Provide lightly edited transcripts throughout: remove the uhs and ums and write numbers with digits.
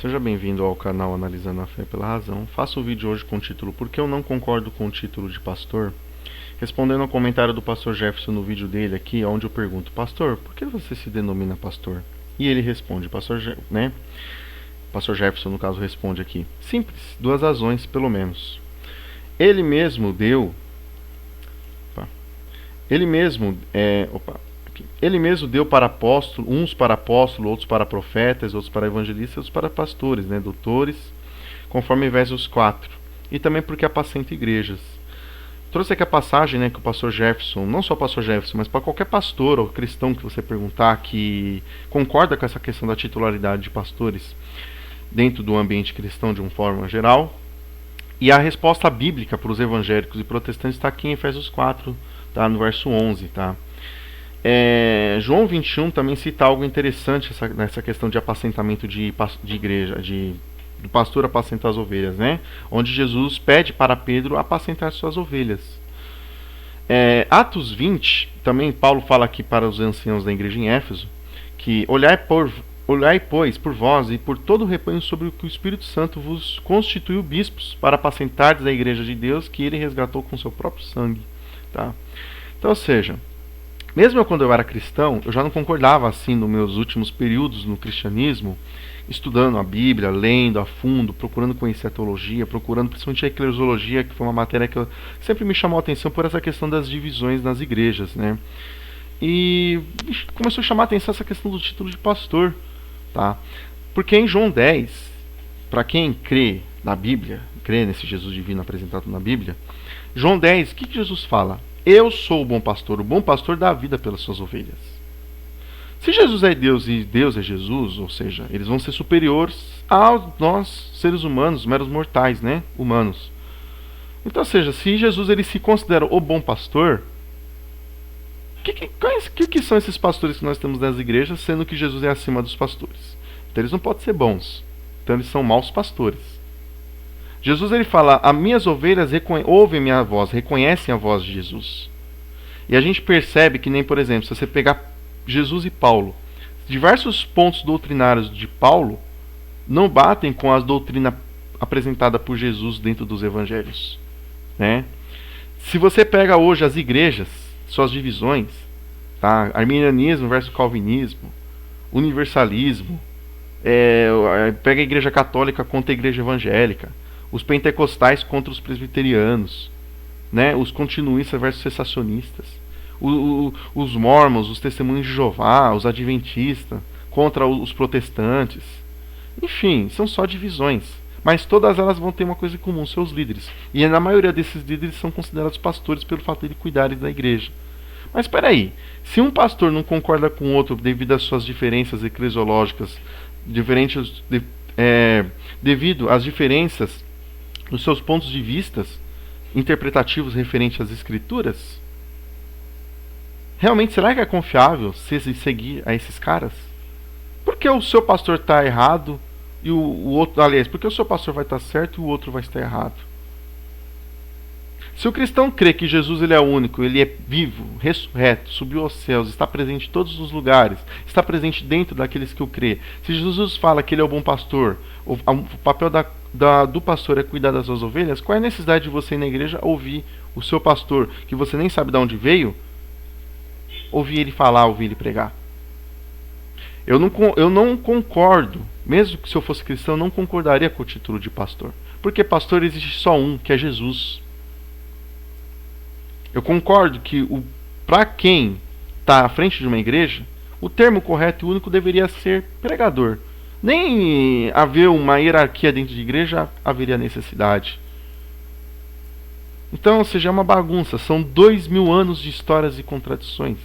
Seja bem-vindo ao canal Analisando a Fé pela Razão. Faço o vídeo hoje com o título Por que eu não concordo com o título de pastor? Respondendo ao comentário do pastor Jefferson no vídeo dele aqui, onde eu pergunto: Pastor, por que você se denomina pastor? E ele responde, Pastor Jefferson no caso responde aqui: simples, duas razões pelo menos. Ele mesmo deu para apóstolo, uns para apóstolo, outros para profetas, outros para evangelistas, outros para pastores, doutores, conforme Efésios 4. E também porque apacenta igrejas. Trouxe aqui a passagem, que o pastor Jefferson, não só o pastor Jefferson, mas para qualquer pastor ou cristão que você perguntar que concorda com essa questão da titularidade de pastores dentro do ambiente cristão de uma forma geral. E a resposta bíblica para os evangélicos e protestantes está aqui em Efésios 4, tá? No verso 11, tá? João 21 também cita algo interessante nessa questão de apacentamento de igreja, do pastor apacentar as ovelhas, onde Jesus pede para Pedro apacentar suas ovelhas. Atos 20, também Paulo fala aqui para os anciãos da igreja em Éfeso, que olhai, pois, por vós e por todo o rebanho sobre o que o Espírito Santo vos constituiu bispos, para apacentardes a igreja de Deus, que ele resgatou com seu próprio sangue. Tá? Então, ou seja, mesmo quando eu era cristão, eu já não concordava assim nos meus últimos períodos no cristianismo, estudando a Bíblia, lendo a fundo, procurando conhecer a teologia, procurando principalmente a eclesiologia, que foi uma matéria que sempre me chamou a atenção por essa questão das divisões nas igrejas, E começou a chamar a atenção essa questão do título de pastor, tá? Porque em João 10, para quem crê na Bíblia, crê nesse Jesus divino apresentado na Bíblia, João 10, o que Jesus fala? Eu sou o bom pastor dá a vida pelas suas ovelhas. Se Jesus é Deus e Deus é Jesus, ou seja, eles vão ser superiores a nós, seres humanos, meros mortais, humanos. Então, ou seja, se Jesus ele se considera o bom pastor, o que são esses pastores que nós temos nas igrejas, sendo que Jesus é acima dos pastores? Então eles não podem ser bons. Então eles são maus pastores. Jesus ele fala: as minhas ovelhas ouvem minha voz, reconhecem a voz de Jesus. E a gente percebe que nem, por exemplo, se você pegar Jesus e Paulo, diversos pontos doutrinários de Paulo não batem com a doutrina apresentada por Jesus dentro dos evangelhos. Se você pega hoje as igrejas, suas divisões, tá? Arminianismo versus calvinismo, universalismo, pega a igreja católica contra a igreja evangélica, os pentecostais contra os presbiterianos, os continuistas versus cessacionistas, os mormons, os testemunhos de Jeová, os adventistas contra os protestantes. Enfim, são só divisões, mas todas elas vão ter uma coisa em comum: seus líderes. E na maioria desses líderes são considerados pastores pelo fato de cuidarem da igreja. Mas espera aí, se um pastor não concorda com o outro devido às suas diferenças eclesiológicas, devido às diferenças nos seus pontos de vista interpretativos referentes às escrituras, realmente será que é confiável se seguir a esses caras? Porque o seu pastor está errado e o outro, aliás, porque o seu pastor vai estar certo e o outro vai estar errado? Se o cristão crê que Jesus ele é único, ele é vivo, ressurreto, subiu aos céus, está presente em todos os lugares, está presente dentro daqueles que o crê. Se Jesus fala que ele é o bom pastor, o papel do pastor é cuidar das suas ovelhas, qual é a necessidade de você ir na igreja ouvir o seu pastor, que você nem sabe de onde veio, ouvir ele falar, ouvir ele pregar? Eu não concordo, mesmo que se eu fosse cristão, eu não concordaria com o título de pastor. Porque pastor existe só um, que é Jesus. Eu concordo que para quem está à frente de uma igreja, o termo correto e único deveria ser pregador. Nem haver uma hierarquia dentro de igreja haveria necessidade. Então, ou seja, é uma bagunça. São 2000 anos de histórias e contradições.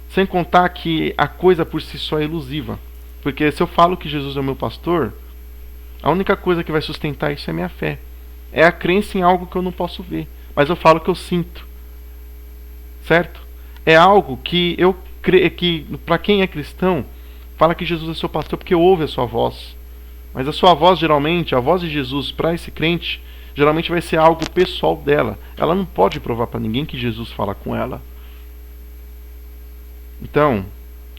Sem contar que a coisa por si só é ilusiva. Porque se eu falo que Jesus é o meu pastor, a única coisa que vai sustentar isso é a minha fé. É a crença em algo que eu não posso ver. Mas eu falo que eu sinto. Certo? É algo que eu creio que, para quem é cristão, fala que Jesus é seu pastor porque ouve a sua voz. Mas a sua voz, geralmente, a voz de Jesus para esse crente, geralmente vai ser algo pessoal dela. Ela não pode provar para ninguém que Jesus fala com ela. Então,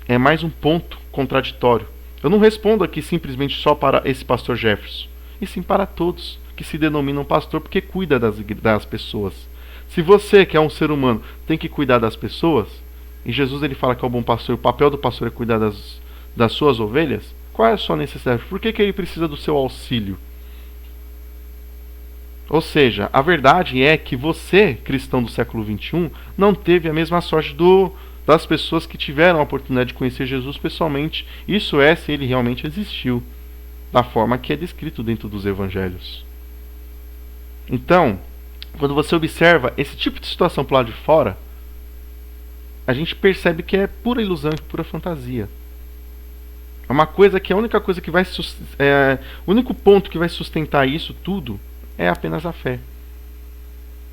é mais um ponto contraditório. Eu não respondo aqui simplesmente só para esse pastor Jefferson, e sim para todos que se denominam pastor porque cuida das pessoas. Se você, que é um ser humano, tem que cuidar das pessoas, e Jesus ele fala que é o bom pastor, o papel do pastor é cuidar das suas ovelhas, qual é a sua necessidade? Por que ele precisa do seu auxílio? Ou seja, a verdade é que você, cristão do século XXI, não teve a mesma sorte das pessoas que tiveram a oportunidade de conhecer Jesus pessoalmente. Isso é, se ele realmente existiu, da forma que é descrito dentro dos evangelhos. Então, quando você observa esse tipo de situação para o lado de fora, a gente percebe que é pura ilusão e pura fantasia. É uma coisa que a única coisa que vai o único ponto que vai sustentar isso tudo é apenas a fé.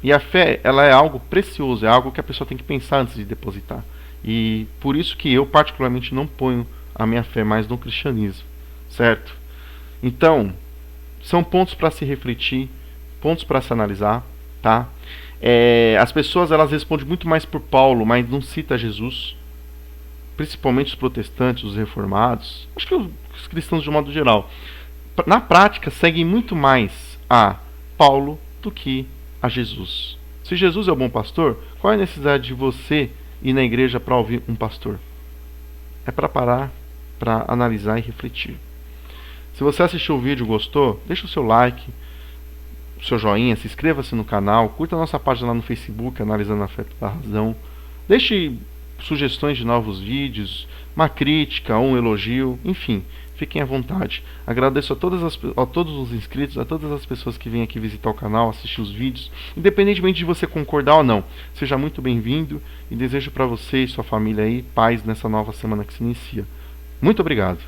E a fé, ela é algo precioso, é algo que a pessoa tem que pensar antes de depositar. E por isso que eu particularmente não ponho a minha fé mais no cristianismo, certo? Então, são pontos para se refletir, pontos para se analisar, tá? As pessoas elas respondem muito mais por Paulo, mas não cita Jesus, principalmente os protestantes, os reformados, acho que os cristãos de um modo geral. Na prática, seguem muito mais a Paulo do que a Jesus. Se Jesus é o bom pastor, qual é a necessidade de você ir na igreja para ouvir um pastor? É para parar, para analisar e refletir. Se você assistiu o vídeo e gostou, deixa o seu like, o seu joinha, se inscreva-se no canal, curta a nossa página lá no Facebook, Analisando a Fé pela Razão. Deixe sugestões de novos vídeos, uma crítica, um elogio, enfim, fiquem à vontade. Agradeço a todos os inscritos, a todas as pessoas que vêm aqui visitar o canal, assistir os vídeos, independentemente de você concordar ou não. Seja muito bem-vindo e desejo para você e sua família aí paz nessa nova semana que se inicia. Muito obrigado.